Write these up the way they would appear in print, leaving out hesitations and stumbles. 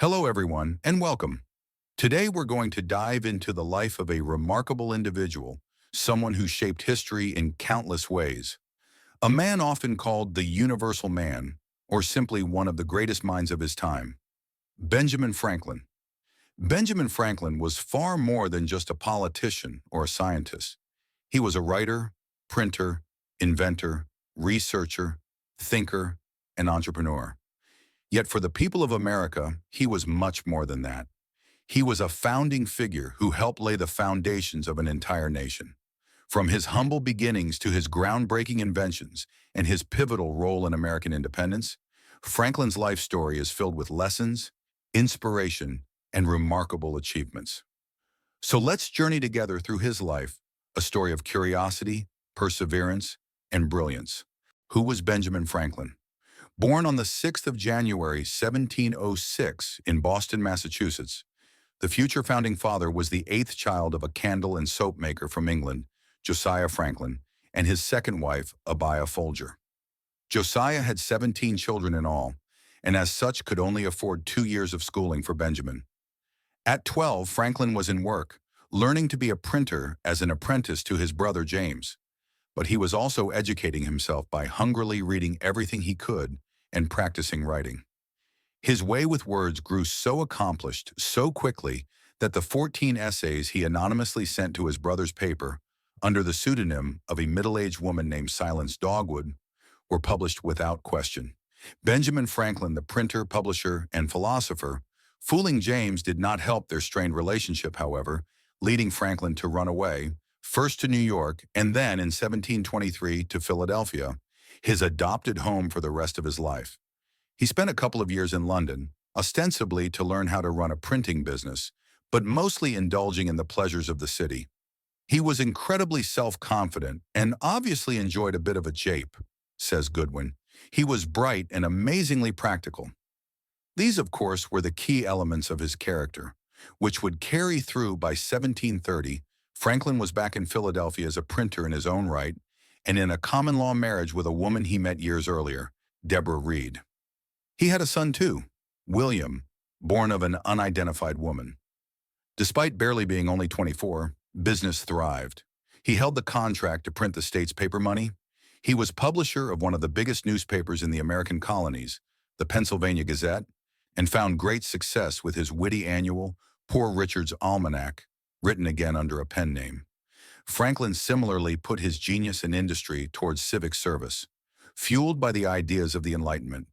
Hello, everyone, and welcome. Today, we're going to dive into the life of a remarkable individual, someone who shaped history in countless ways. A man often called the universal man, or simply one of the greatest minds of his time, Benjamin Franklin. Benjamin Franklin was far more than just a politician or a scientist. He was a writer, printer, inventor, researcher, thinker, and entrepreneur. Yet for the people of America, he was much more than that. He was a founding figure who helped lay the foundations of an entire nation. From his humble beginnings to his groundbreaking inventions and his pivotal role in American independence, Franklin's life story is filled with lessons, inspiration, and remarkable achievements. So let's journey together through his life, a story of curiosity, perseverance, and brilliance. Who was Benjamin Franklin? Born on the 6th of January, 1706 in Boston, Massachusetts, the future founding father was the eighth child of a candle and soap maker from England, Josiah Franklin, and his second wife, Abiah Folger. Josiah had 17 children in all, and as such could only afford 2 years of schooling for Benjamin. At 12, Franklin was in work, learning to be a printer as an apprentice to his brother James. But he was also educating himself by hungrily reading everything he could and practicing writing. His way with words grew so accomplished so quickly that the 14 essays he anonymously sent to his brother's paper under the pseudonym of a middle-aged woman named Silence Dogwood were published without question. Benjamin Franklin, the printer, publisher, and philosopher, fooling James did not help their strained relationship, however, leading Franklin to run away, first to New York and then in 1723 to Philadelphia, his adopted home for the rest of his life. He spent a couple of years in London, ostensibly to learn how to run a printing business, but mostly indulging in the pleasures of the city. He was incredibly self-confident and obviously enjoyed a bit of a jape, says Goodwin. He was bright and amazingly practical. These, of course, were the key elements of his character, which would carry through by 1730. Franklin was back in Philadelphia as a printer in his own right and in a common-law marriage with a woman he met years earlier, Deborah Reed. He had a son too, William, born of an unidentified woman. Despite barely being only 24, business thrived. He held the contract to print the state's paper money. He was publisher of one of the biggest newspapers in the American colonies, the Pennsylvania Gazette, and found great success with his witty annual, Poor Richard's Almanack, written again under a pen name. Franklin similarly put his genius and industry towards civic service. Fueled by the ideas of the Enlightenment,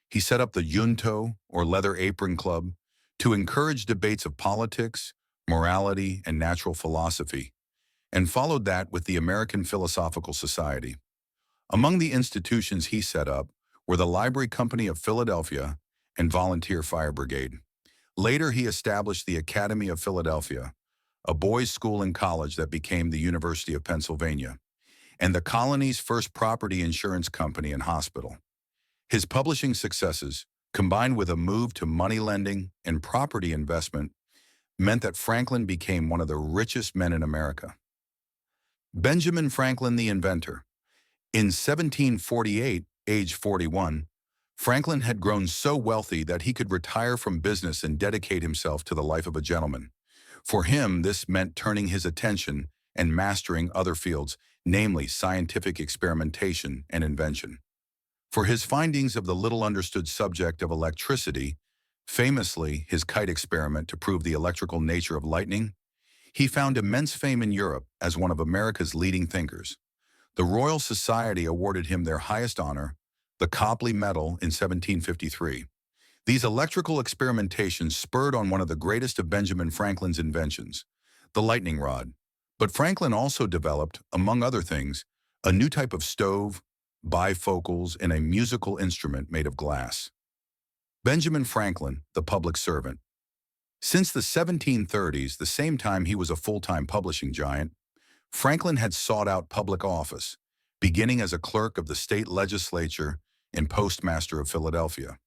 he set up the Junto, or Leather Apron Club, to encourage debates of politics, morality, and natural philosophy, and followed that with the American Philosophical Society. Among the institutions he set up were the Library Company of Philadelphia and Volunteer Fire Brigade. Later, he established the Academy of Philadelphia, a boys' school and college that became the University of Pennsylvania, and the colony's first property insurance company and hospital. His publishing successes, combined with a move to money lending and property investment, meant that Franklin became one of the richest men in America. Benjamin Franklin, the inventor. In 1748, age 41, Franklin had grown so wealthy that he could retire from business and dedicate himself to the life of a gentleman. For him, this meant turning his attention and mastering other fields, namely scientific experimentation and invention. For his findings of the little-understood subject of electricity, famously his kite experiment to prove the electrical nature of lightning, he found immense fame in Europe as one of America's leading thinkers. The Royal Society awarded him their highest honor, the Copley Medal, in 1753. These electrical experimentations spurred on one of the greatest of Benjamin Franklin's inventions, the lightning rod. But Franklin also developed, among other things, a new type of stove, bifocals, and a musical instrument made of glass. Benjamin Franklin, the public servant. Since the 1730s, the same time he was a full-time publishing giant, Franklin had sought out public office, beginning as a clerk of the state legislature and postmaster of Philadelphia.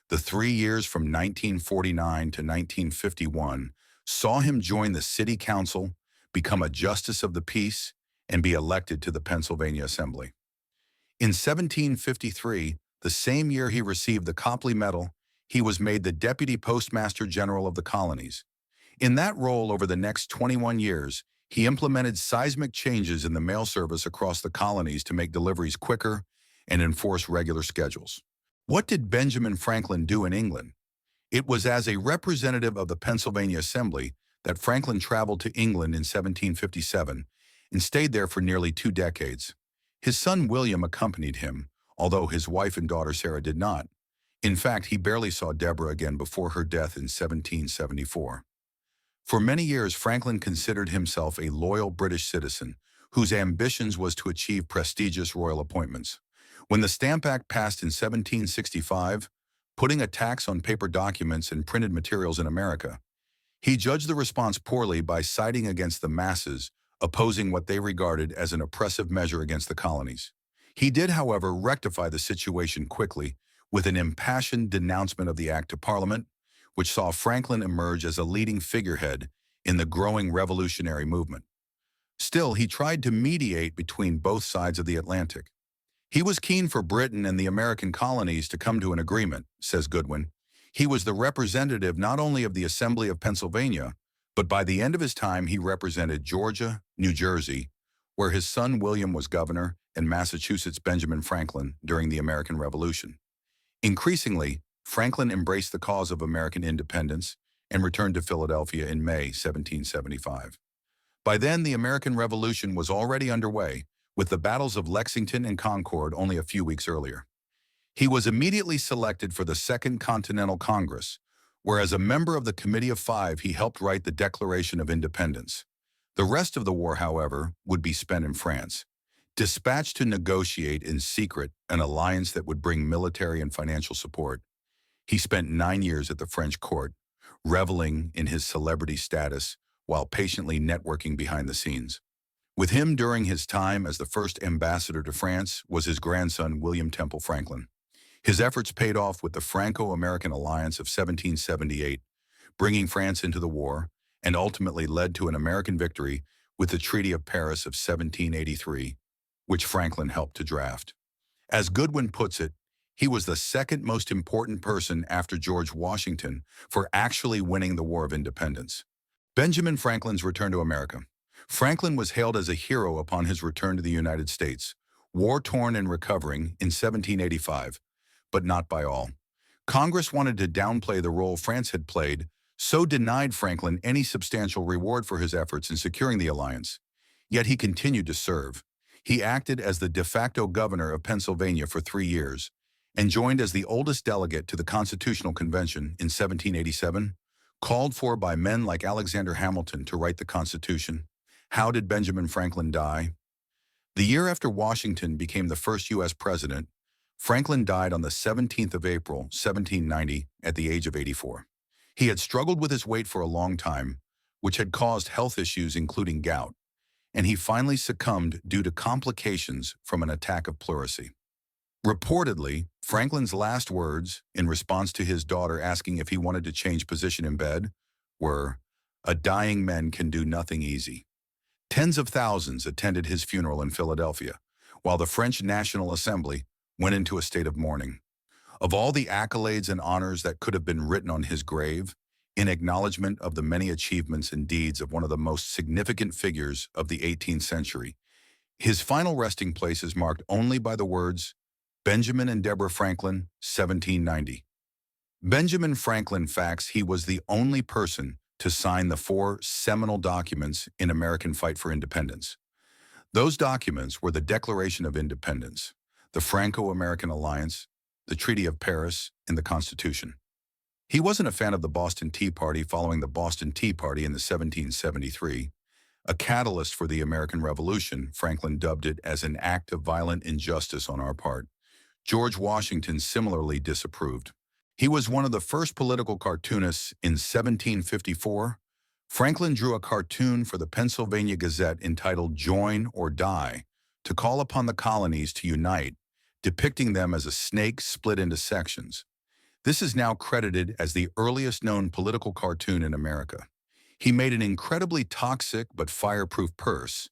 The 3 years from 1949 to 1951 saw him join the city council, become a justice of the peace, and be elected to the Pennsylvania Assembly. In 1753, the same year he received the Copley Medal, he was made the Deputy Postmaster General of the colonies. In that role over the next 21 years, he implemented seismic changes in the mail service across the colonies to make deliveries quicker and enforce regular schedules. What did Benjamin Franklin do in England? It was as a representative of the Pennsylvania Assembly that Franklin traveled to England in 1757 and stayed there for nearly 2 decades. His son William accompanied him, although his wife and daughter Sarah did not. In fact, he barely saw Deborah again before her death in 1774. For many years, Franklin considered himself a loyal British citizen whose ambitions was to achieve prestigious royal appointments. When the Stamp Act passed in 1765, putting a tax on paper documents and printed materials in America, he judged the response poorly by siding against the masses, opposing what they regarded as an oppressive measure against the colonies. He did, however, rectify the situation quickly with an impassioned denouncement of the act to Parliament, which saw Franklin emerge as a leading figurehead in the growing revolutionary movement. Still, he tried to mediate between both sides of the Atlantic. He was keen for Britain and the American colonies to come to an agreement, says Goodwin. He was the representative not only of the Assembly of Pennsylvania, but by the end of his time he represented Georgia, New Jersey, where his son William was governor, and Massachusetts' Benjamin Franklin during the American Revolution. Increasingly, Franklin embraced the cause of American independence and returned to Philadelphia in May 1775. By then, the American Revolution was already underway, with the battles of Lexington and Concord only a few weeks earlier. He was immediately selected for the Second Continental Congress, where as a member of the Committee of Five he helped write the Declaration of Independence. The rest of the war, however, would be spent in France. Dispatched to negotiate in secret an alliance that would bring military and financial support, he spent 9 years at the French court, reveling in his celebrity status while patiently networking behind the scenes. With him during his time as the first ambassador to France was his grandson William Temple Franklin. His efforts paid off with the Franco-American Alliance of 1778, bringing France into the war, and ultimately led to an American victory with the Treaty of Paris of 1783, which Franklin helped to draft. As Goodwin puts it, he was the second most important person after George Washington for actually winning the War of Independence. Benjamin Franklin's return to America. Franklin was hailed as a hero upon his return to the United States, war-torn and recovering in 1785, but not by all. Congress wanted to downplay the role France had played, so denied Franklin any substantial reward for his efforts in securing the alliance. Yet he continued to serve. He acted as the de facto governor of Pennsylvania for 3 years, and joined as the oldest delegate to the Constitutional Convention in 1787, called for by men like Alexander Hamilton to write the Constitution. How did Benjamin Franklin die? The year after Washington became the first U.S. president, Franklin died on the 17th of April, 1790, at the age of 84. He had struggled with his weight for a long time, which had caused health issues including gout, and he finally succumbed due to complications from an attack of pleurisy. Reportedly, Franklin's last words, in response to his daughter asking if he wanted to change position in bed, were, "A dying man can do nothing easy." Tens of thousands attended his funeral in Philadelphia, while the French National Assembly went into a state of mourning. Of all the accolades and honors that could have been written on his grave, in acknowledgement of the many achievements and deeds of one of the most significant figures of the 18th century, his final resting place is marked only by the words, Benjamin and Deborah Franklin, 1790. Benjamin Franklin facts he was the only person to sign the 4 seminal documents in American fight for independence. Those documents were the Declaration of Independence, the Franco-American Alliance, the Treaty of Paris, and the Constitution. He wasn't a fan of the Boston Tea Party following the Boston Tea Party in the 1773. A catalyst for the American Revolution, Franklin dubbed it as an act of violent injustice on our part. George Washington similarly disapproved. He was one of the first political cartoonists in 1754. Franklin drew a cartoon for the Pennsylvania Gazette entitled Join or Die to call upon the colonies to unite, depicting them as a snake split into sections. This is now credited as the earliest known political cartoon in America. He made an incredibly toxic but fireproof purse.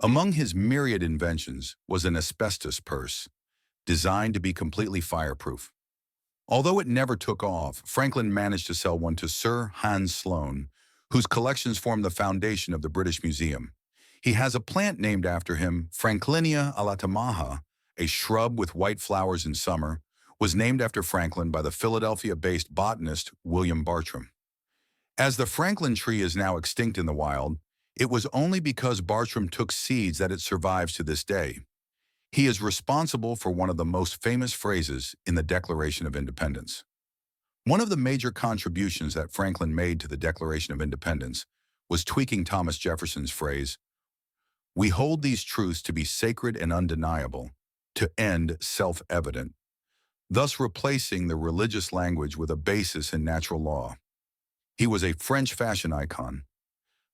Among his myriad inventions was an asbestos purse, designed to be completely fireproof. Although it never took off, Franklin managed to sell one to Sir Hans Sloane, whose collections form the foundation of the British Museum. He has a plant named after him, Franklinia alatamaha, a shrub with white flowers in summer, was named after Franklin by the Philadelphia-based botanist William Bartram. As the Franklin tree is now extinct in the wild, it was only because Bartram took seeds that it survives to this day. He is responsible for one of the most famous phrases in the Declaration of Independence. One of the major contributions that Franklin made to the Declaration of Independence was tweaking Thomas Jefferson's phrase, "We hold these truths to be sacred and undeniable, to end self-evident," thus replacing the religious language with a basis in natural law. He was a French fashion icon.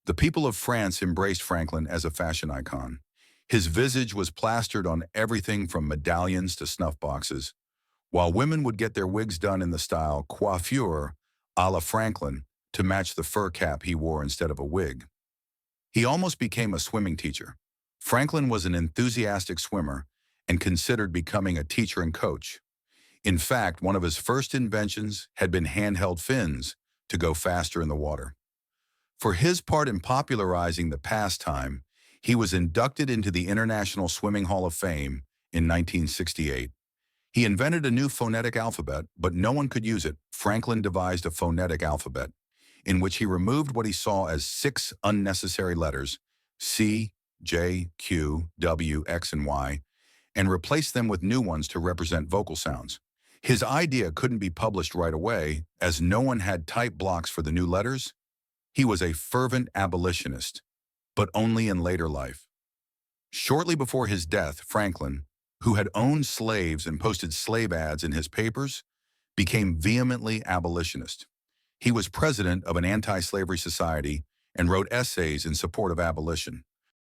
The people of France embraced Franklin as a fashion icon. His visage was plastered on everything from medallions to snuff boxes, while women would get their wigs done in the style coiffure a la Franklin to match the fur cap he wore instead of a wig. He almost became a swimming teacher. Franklin was an enthusiastic swimmer and considered becoming a teacher and coach. In fact, one of his first inventions had been handheld fins to go faster in the water. For his part in popularizing the pastime, he was inducted into the International Swimming Hall of Fame in 1968. He invented a new phonetic alphabet, but no one could use it. Franklin devised a phonetic alphabet, in which he removed what he saw as 6 unnecessary letters, C, J, Q, W, X, and Y, and replaced them with new ones to represent vocal sounds. His idea couldn't be published right away, as no one had type blocks for the new letters. He was a fervent abolitionist, but only in later life. Shortly before his death, Franklin, who had owned slaves and posted slave ads in his papers, became vehemently abolitionist. He was president of an anti-slavery society and wrote essays in support of abolition.